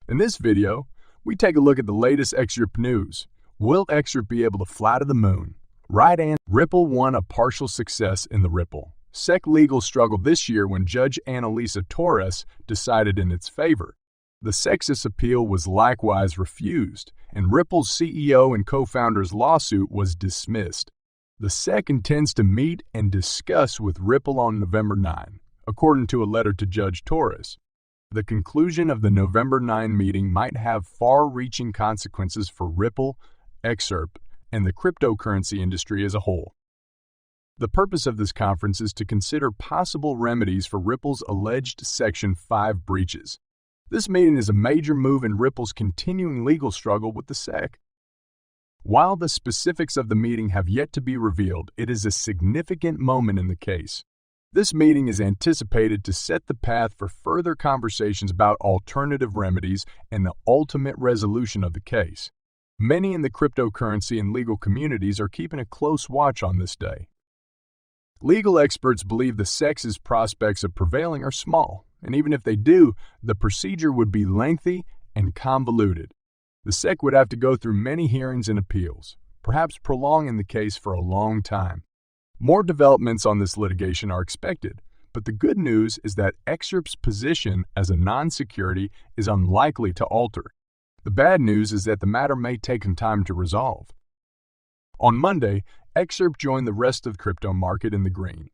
In this video, we take a look at the latest XRP news. Will XRP be able to fly to the moon? Right answer: Ripple won a partial success in the Ripple SEC legal struggle this year when Judge Annalisa Torres decided in its favor. The SEC's appeal was likewise refused, and Ripple's CEO and co-founder's lawsuit was dismissed. The SEC intends to meet and discuss with Ripple on November 9, according to a letter to Judge Torres. The conclusion of the November 9 meeting might have far-reaching consequences for Ripple, XRP, and the cryptocurrency industry as a whole. The purpose of this conference is to consider possible remedies for Ripple's alleged Section 5 breaches. This meeting is a major move in Ripple's continuing legal struggle with the SEC. While the specifics of the meeting have yet to be revealed, it is a significant moment in the case. This meeting is anticipated to set the path for further conversations about alternative remedies and the ultimate resolution of the case. Many in the cryptocurrency and legal communities are keeping a close watch on this day. Legal experts believe the SEC's prospects of prevailing are small, and even if they do, the procedure would be lengthy and convoluted. The SEC would have to go through many hearings and appeals, perhaps prolonging the case for a long time. More developments on this litigation are expected, but the good news is that XRP's position as a non-security is unlikely to alter. The bad news is that the matter may take some time to resolve. On Monday, XRP joined the rest of the crypto market in the green.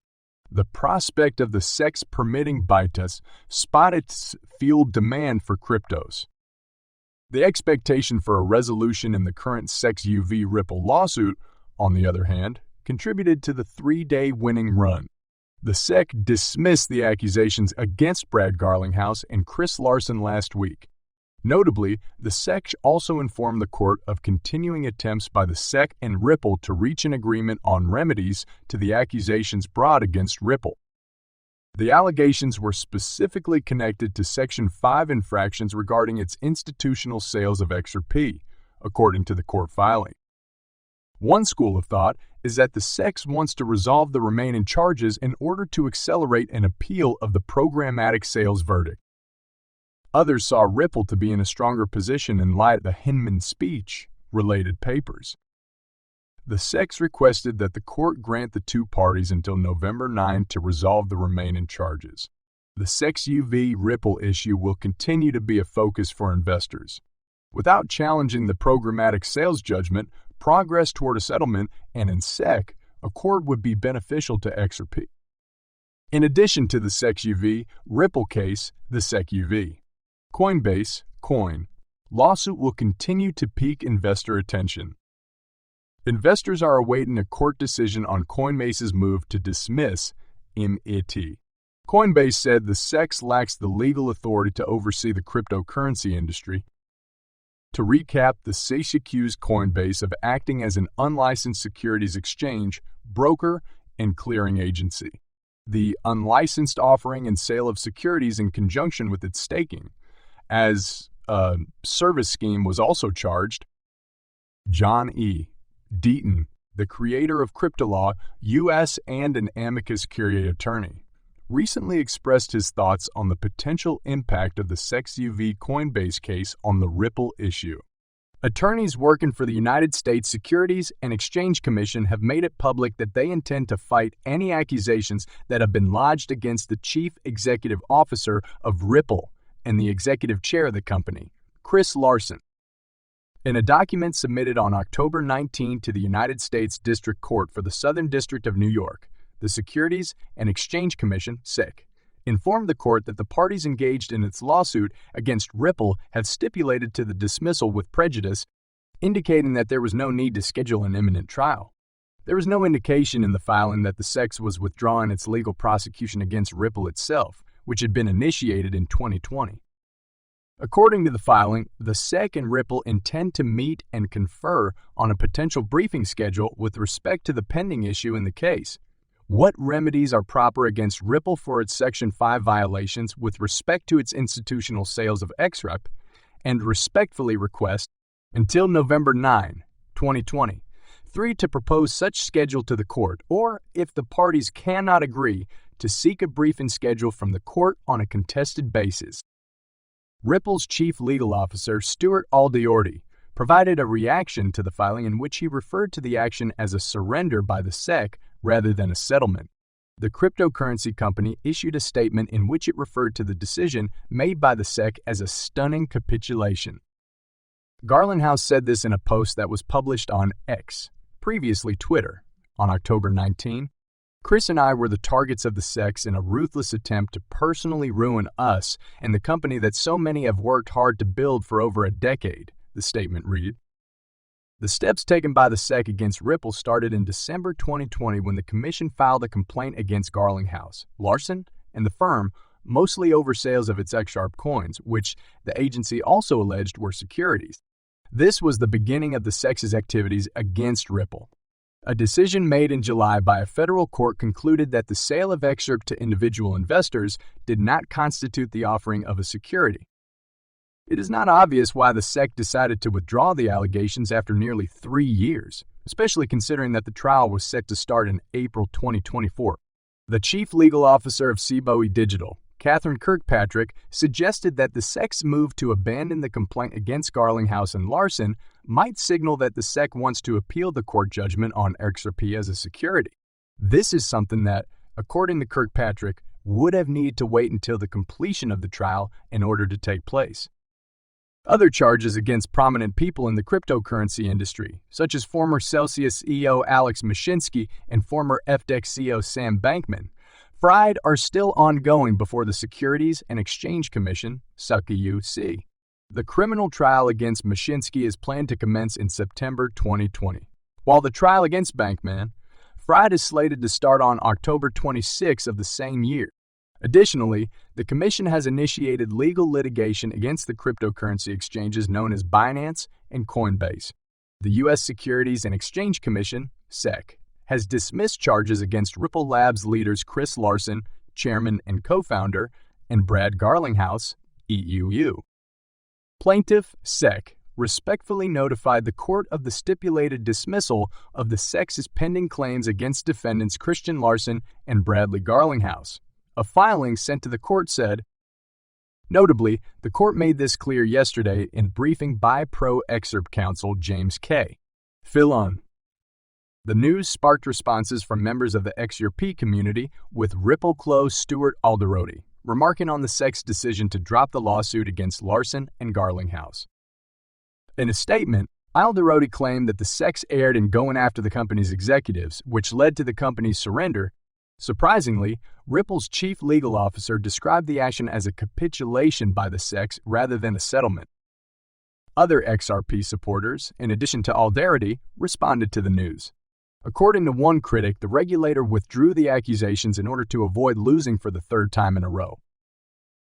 The prospect of the SEC's permitting Bytes spotted fueled demand for cryptos. The expectation for a resolution in the current SEC's UV Ripple lawsuit, on the other hand, contributed to the three-day winning run. The SEC dismissed the accusations against Brad Garlinghouse and Chris Larsen last week. Notably, the SEC also informed the court of continuing attempts by the SEC and Ripple to reach an agreement on remedies to the accusations brought against Ripple. The allegations were specifically connected to Section 5 infractions regarding its institutional sales of XRP, according to the court filing. One school of thought is that the SEC wants to resolve the remaining charges in order to accelerate an appeal of the programmatic sales verdict. Others saw Ripple to be in a stronger position in light of the Hinman speech-related papers. The SEC requested that the court grant the two parties until November 9 to resolve the remaining charges. The SEC's UV Ripple issue will continue to be a focus for investors. Without challenging the programmatic sales judgment, progress toward a settlement and in SEC, a court would be beneficial to XRP. In addition to the SEC UV Ripple case, the SEC UV Coinbase Coin lawsuit will continue to pique investor attention. Investors are awaiting a court decision on Coinbase's move to dismiss MIT. Coinbase said the SEC lacks the legal authority to oversee the cryptocurrency industry. To recap, the SEC accused Coinbase of acting as an unlicensed securities exchange, broker, and clearing agency. The unlicensed offering and sale of securities in conjunction with its staking as a service scheme was also charged. John E. Deaton, the creator of CryptoLaw, U.S. and an amicus curiae attorney, recently expressed his thoughts on the potential impact of the SEC UV Coinbase case on the Ripple issue. Attorneys working for the United States Securities and Exchange Commission have made it public that they intend to fight any accusations that have been lodged against the chief executive officer of Ripple and the executive chair of the company, Chris Larsen. In a document submitted on October 19 to the United States District Court for the Southern District of New York, the Securities and Exchange Commission, SEC, informed the court that the parties engaged in its lawsuit against Ripple have stipulated to the dismissal with prejudice, indicating that there was no need to schedule an imminent trial. There was no indication in the filing that the SEC was withdrawing its legal prosecution against Ripple itself, which had been initiated in 2020. According to the filing, the SEC and Ripple intend to meet and confer on a potential briefing schedule with respect to the pending issue in the case. What remedies are proper against Ripple for its Section 5 violations with respect to its institutional sales of XRP, and respectfully request, until November 9, 2020, 3. To propose such schedule to the court, or, if the parties cannot agree, to seek a briefing schedule from the court on a contested basis. Ripple's chief legal officer, Stuart Aldiorti, provided a reaction to the filing in which he referred to the action as a surrender by the SEC rather than a settlement. The cryptocurrency company issued a statement in which it referred to the decision made by the SEC as a stunning capitulation. Garlinghouse said this in a post that was published on X, previously Twitter, on October 19. Chris and I were the targets of the SEC in a ruthless attempt to personally ruin us and the company that so many have worked hard to build for over a decade, the statement read. The steps taken by the SEC against Ripple started in December 2020 when the commission filed a complaint against Garlinghouse, Larson, and the firm, mostly over sales of its XRP coins, which the agency also alleged were securities. This was the beginning of the SEC's activities against Ripple. A decision made in July by a federal court concluded that the sale of XRP to individual investors did not constitute the offering of a security. It is not obvious why the SEC decided to withdraw the allegations after nearly 3 years, especially considering that the trial was set to start in April 2024. The chief legal officer of Cboe Digital, Catherine Kirkpatrick, suggested that the SEC's move to abandon the complaint against Garlinghouse and Larson might signal that the SEC wants to appeal the court judgment on XRP as a security. This is something that, according to Kirkpatrick, would have needed to wait until the completion of the trial in order to take place. Other charges against prominent people in the cryptocurrency industry, such as former Celsius CEO Alex Mashinsky and former FTX CEO Sam Bankman-Fried, are still ongoing before the Securities and Exchange Commission, SEC. The criminal trial against Mashinsky is planned to commence in September 2020, while the trial against Bankman-Fried is slated to start on October 26 of the same year. Additionally, the Commission has initiated legal litigation against the cryptocurrency exchanges known as Binance and Coinbase. The U.S. Securities and Exchange Commission, SEC, has dismissed charges against Ripple Labs leaders Chris Larson, chairman and co-founder, and Brad Garlinghouse, EUU. Plaintiff, SEC, respectfully notified the court of the stipulated dismissal of the SEC's pending claims against defendants Christian Larson and Bradley Garlinghouse. A filing sent to the court said, notably, the court made this clear yesterday in briefing by pro-XRP counsel James K. Fillon. The news sparked responses from members of the XRP community, with Ripple close Stuart Aldiorti remarking on the SEC's decision to drop the lawsuit against Larson and Garlinghouse. In a statement, Aldiorti claimed that the SEC erred in going after the company's executives, which led to the company's surrender. Surprisingly, Ripple's chief legal officer described the action as a capitulation by the SEC rather than a settlement. Other XRP supporters, in addition to Aldiorti, responded to the news. According to one critic, the regulator withdrew the accusations in order to avoid losing for the third time in a row.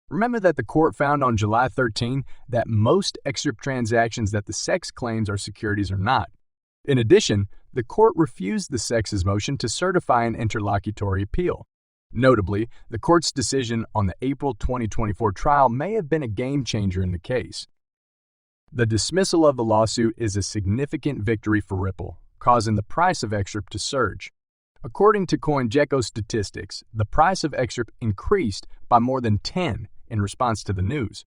Remember that the court found on July 13 that most XRP transactions that the SEC claims are securities are not. In addition, the court refused the SEC's motion to certify an interlocutory appeal. Notably, the court's decision on the April 2024 trial may have been a game-changer in the case. The dismissal of the lawsuit is a significant victory for Ripple, causing the price of XRP to surge. According to CoinGecko statistics, the price of XRP increased by more than 10 in response to the news.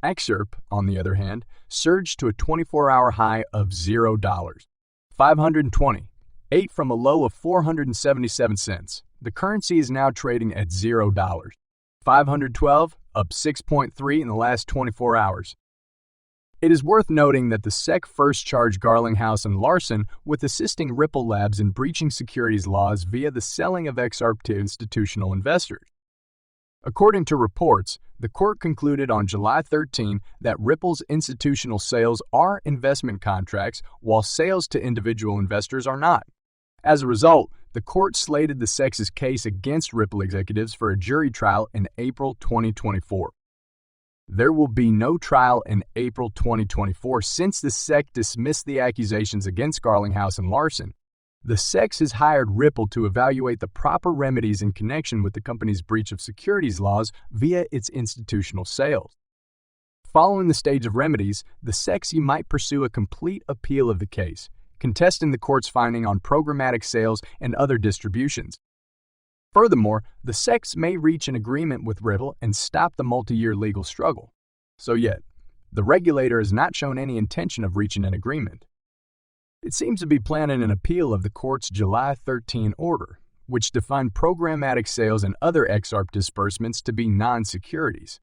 XRP, on the other hand, surged to a 24-hour high of $0, 520, 8 from a low of 477 cents. The currency is now trading at $0, 512, up 6.3 in the last 24 hours. It is worth noting that the SEC first charged Garlinghouse and Larson with assisting Ripple Labs in breaching securities laws via the selling of XRP to institutional investors. According to reports, the court concluded on July 13 that Ripple's institutional sales are investment contracts, while sales to individual investors are not. As a result, the court slated the SEC's case against Ripple executives for a jury trial in April 2024. There will be no trial in April 2024 since the SEC dismissed the accusations against Garlinghouse and Larson. The SEC has hired Ripple to evaluate the proper remedies in connection with the company's breach of securities laws via its institutional sales. Following the stage of remedies, the SEC might pursue a complete appeal of the case, contesting the court's finding on programmatic sales and other distributions. Furthermore, the SEC may reach an agreement with Ripple and stop the multi-year legal struggle. So yet, the regulator has not shown any intention of reaching an agreement. It seems to be planning an appeal of the court's July 13 order, which defined programmatic sales and other XRP disbursements to be non-securities.